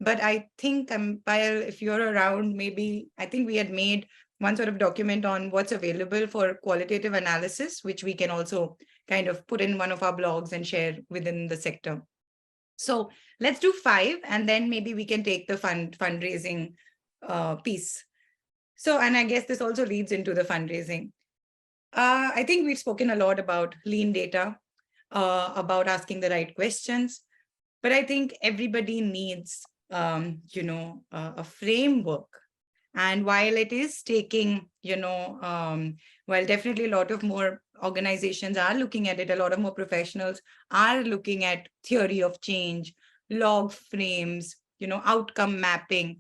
But I think, Payal, if you're around, maybe I think we had made one sort of document on what's available for qualitative analysis, which we can also kind of put in one of our blogs and share within the sector. So let's do 5, and then maybe we can take the fundraising piece. So, and I guess this also leads into the fundraising. I think we've spoken a lot about lean data, about asking the right questions, but I think everybody needs, a framework. And while it is taking, while definitely a lot of more organizations are looking at it, a lot of more professionals are looking at theory of change, log frames, outcome mapping.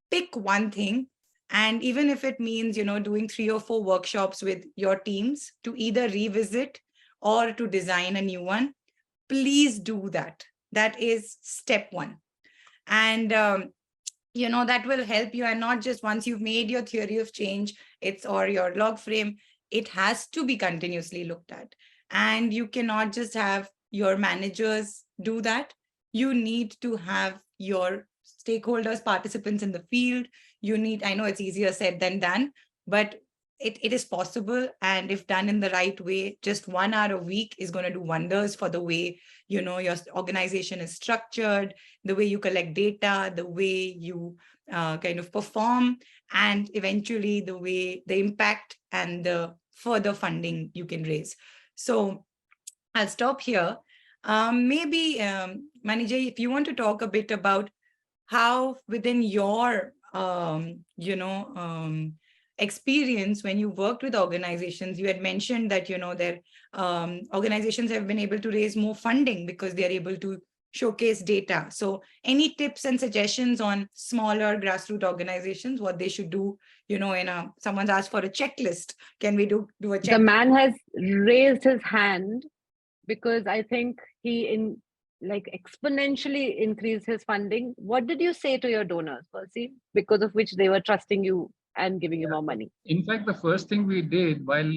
Pick one thing. And even if it means, doing 3 or 4 workshops with your teams to either revisit or to design a new one, please do that. That is step 1. And, that will help you. And not just once you've made your theory of change, or your log frame, it has to be continuously looked at. And you cannot just have your managers do that. You need to have your stakeholders, participants in the field. You need, I know it's easier said than done, but it is possible. And if done in the right way, just 1 hour a week is going to do wonders for the way, you know, your organization is structured, the way you collect data, the way you kind of perform, and eventually the way the impact and the further funding you can raise. So I'll stop here. Maybe Manijay, if you want to talk a bit about how within your experience when you worked with organizations, you had mentioned that their organizations have been able to raise more funding because they are able to showcase data. So any tips and suggestions on smaller grassroots organizations, what they should do, someone's asked for a checklist, can we do a checklist? The man has raised his hand because I think he exponentially increased his funding. What did you say to your donors, Percy, because of which they were trusting you and giving you more money? In fact, the first thing we did while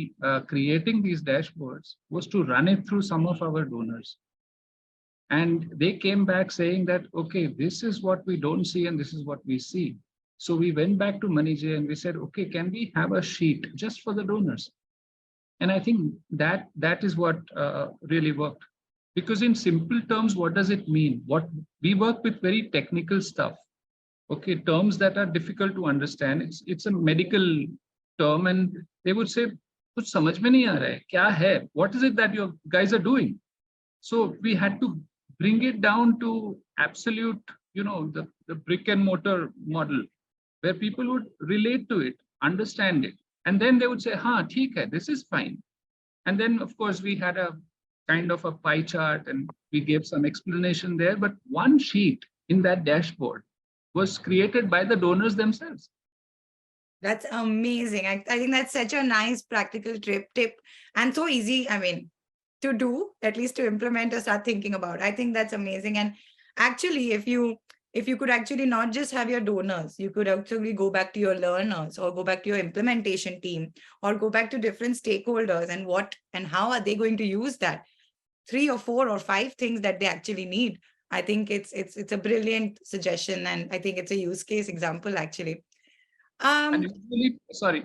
creating these dashboards was to run it through some of our donors. And they came back saying that, okay, this is what we don't see and this is what we see. So we went back to Manijay and we said, okay, can we have a sheet just for the donors? And I think that is what really worked. Because in simple terms, what does it mean? What we work with very technical stuff. Okay, terms that are difficult to understand. It's a medical term, and they would say, "Kuch samajh mein nahi aa raha hai. Kya hai? What is it that you guys are doing?" So we had to bring it down to absolute, the brick and mortar model, where people would relate to it, understand it, and then they would say, "Ha, theek hai, this is fine." And then, of course, we had a kind of a pie chart and we gave some explanation there, but one sheet in that dashboard was created by the donors themselves. That's amazing. I think that's such a nice practical tip and so easy, to do, at least to implement or start thinking about. I think that's amazing. And actually, if you could actually not just have your donors, you could actually go back to your learners or go back to your implementation team or go back to different stakeholders and what and how are they going to use that 3 or 4 or 5 things that they actually need. I think it's a brilliant suggestion, and I think it's a use case example actually. And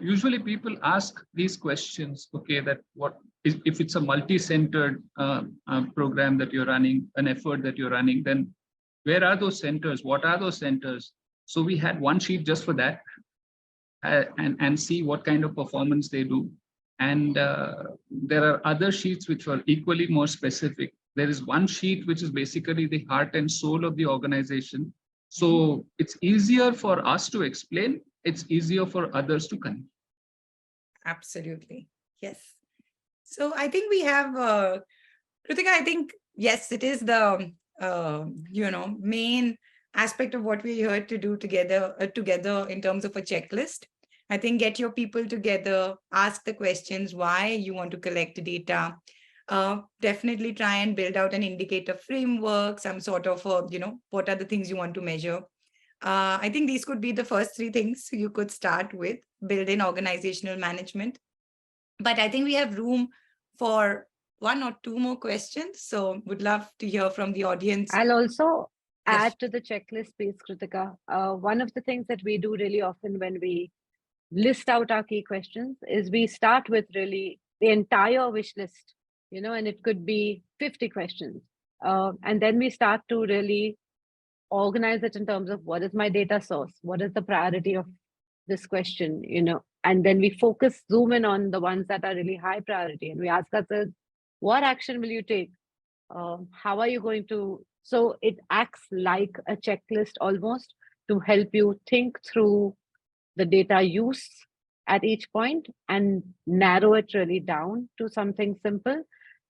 usually people ask these questions, okay, that what is, if it's a multi-centered program that you're running, an effort that you're running, then where are those centers? What are those centers? So we had one sheet just for that and see what kind of performance they do. And there are other sheets which are equally more specific. There is one sheet which is basically the heart and soul of the organization. So it's easier for us to explain. It's easier for others to connect. Absolutely. Yes. So I think we have, Kritika, I think, yes, it is the, main aspect of what we're here to do together in terms of a checklist. I think get your people together, ask the questions, why you want to collect data. Definitely try and build out an indicator framework, some sort of, what are the things you want to measure. I think these could be the first 3 things you could start with, build in organizational management. But I think we have room for 1 or 2 more questions. So would love to hear from the audience. I'll also add to the checklist piece, Kritika. One of the things that we do really often when we list out our key questions is we start with really the entire wish list, and it could be 50 questions. And then we start to really organize it in terms of what is my data source? What is the priority of this question, and then we zoom in on the ones that are really high priority. And we ask ourselves, what action will you take? How are you going to? So it acts like a checklist almost to help you think through the data use at each point and narrow it really down to something simple.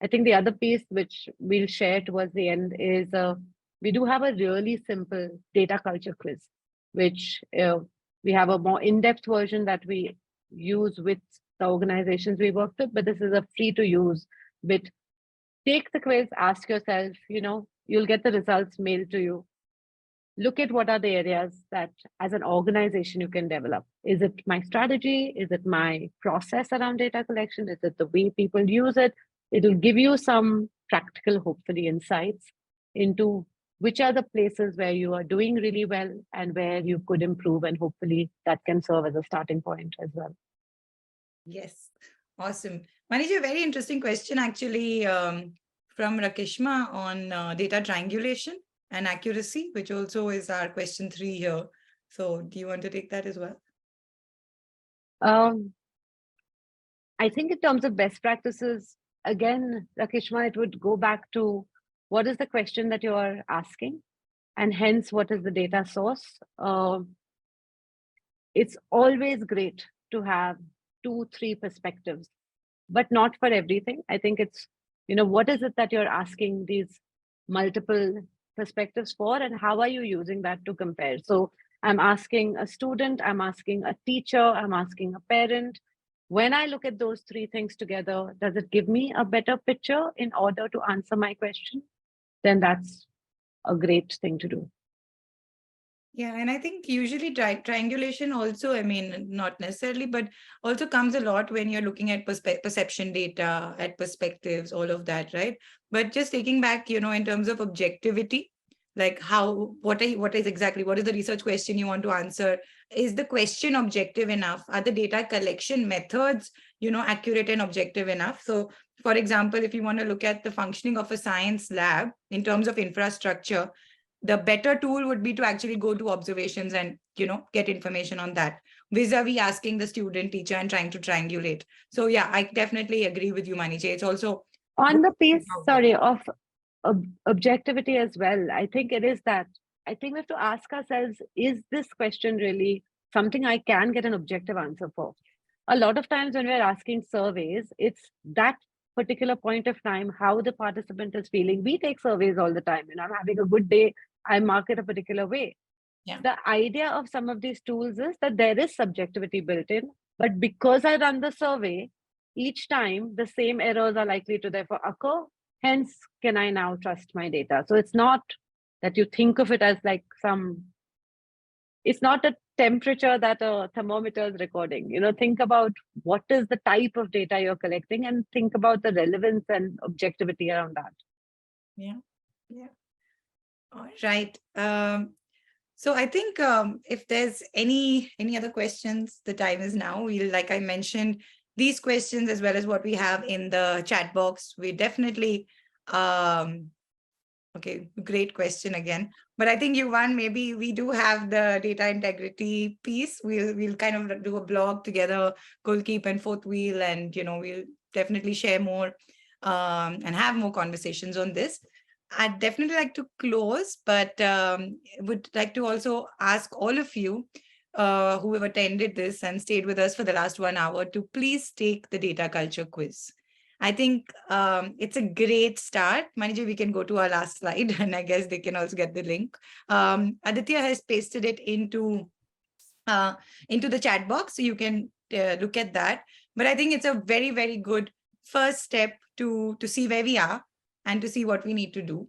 I think the other piece which we'll share towards the end is we do have a really simple data culture quiz, which we have a more in-depth version that we use with the organizations we work with, but this is a free to use bit. Take the quiz, ask yourself, you'll get the results mailed to you. look at what are the areas that as an organization you can develop. Is it my strategy? Is it my process around data collection? Is it the way people use it? It will give you some practical, hopefully, insights into which are the places where you are doing really well and where you could improve, and hopefully that can serve as a starting point as well. Yes, awesome. Maniji, a very interesting question actually from Rakishma on data triangulation and accuracy, which also is our question 3 here. So do you want to take that as well? I think in terms of best practices, again, Rakishma, it would go back to what is the question that you are asking, and hence what is the data source. It's always great to have 2-3 perspectives, but not for everything. I think it's, what is it that you're asking these multiple perspectives for, and how are you using that to compare? So I'm asking a student, I'm asking a teacher, I'm asking a parent. When I look at those 3 things together, does it give me a better picture in order to answer my question? Then that's a great thing to do. Yeah, and I think usually triangulation also, I mean, not necessarily, but also comes a lot when you're looking at perception data, at perspectives, all of that, right? But just taking back, in terms of objectivity, like what is the research question you want to answer? Is the question objective enough? Are the data collection methods, accurate and objective enough? So, for example, if you want to look at the functioning of a science lab in terms of infrastructure, the better tool would be to actually go to observations and get information on that, vis-a-vis asking the student, teacher, and trying to triangulate. So yeah, I definitely agree with you, Maniji. It's also on the piece, of objectivity as well. I think it is that. I think we have to ask ourselves, is this question really something I can get an objective answer for? A lot of times when we're asking surveys, it's that particular point of time, how the participant is feeling. We take surveys all the time. I'm having a good day, I mark it a particular way. Yeah. The idea of some of these tools is that there is subjectivity built in, but because I run the survey, each time the same errors are likely to therefore occur. Hence, can I now trust my data? So it's not that you think of it as like it's not a temperature that a thermometer is recording. Think about what is the type of data you're collecting, and think about the relevance and objectivity around that. Yeah. All right. So I think if there's any other questions, the time is now. We'll, like I mentioned, these questions as well as what we have in the chat box, we definitely okay, great question again. But I think Yuvan, maybe we do have the data integrity piece. We'll kind of do a blog together, Kulkeep and Fourth Wheel, and we'll definitely share more and have more conversations on this. I'd definitely like to close, but would like to also ask all of you who have attended this and stayed with us for the last 1 hour to please take the data culture quiz. I think it's a great start. Maniji, we can go to our last slide, and I guess they can also get the link. Aditya has pasted it into the chat box, so you can look at that. But I think it's a very, very good first step to see where we are and to see what we need to do.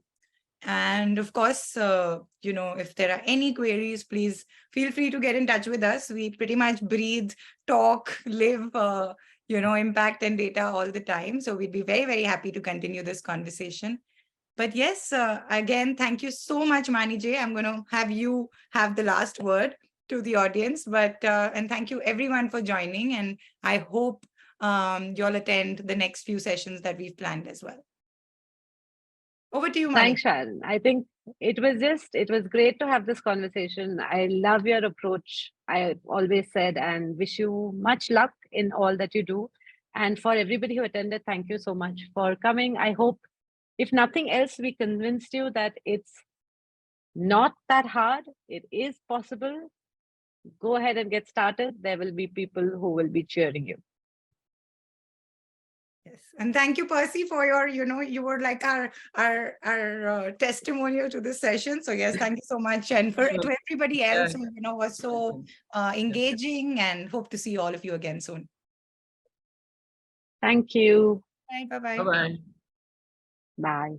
And of course, if there are any queries, please feel free to get in touch with us. We pretty much breathe, talk, live, impact and data all the time. So we'd be very, very happy to continue this conversation. But yes, again, thank you so much, Maniji. I'm going to have you have the last word to the audience. But and thank you everyone for joining. And I hope you'll attend the next few sessions that we've planned as well. Over to you, Maniji. Thanks, Sharon. I think it was great to have this conversation. I love your approach, I always said, and wish you much luck in all that you do. And for everybody who attended, thank you so much for coming. I hope, if nothing else, we convinced you that it's not that hard. It is possible. Go ahead and get started. There will be people who will be cheering you. Yes, and thank you, Percy, for your, you were like our testimonial to this session. So yes, thank you so much, and to everybody else who was so engaging, and hope to see all of you again soon. Thank you. Bye bye. Bye bye. Bye.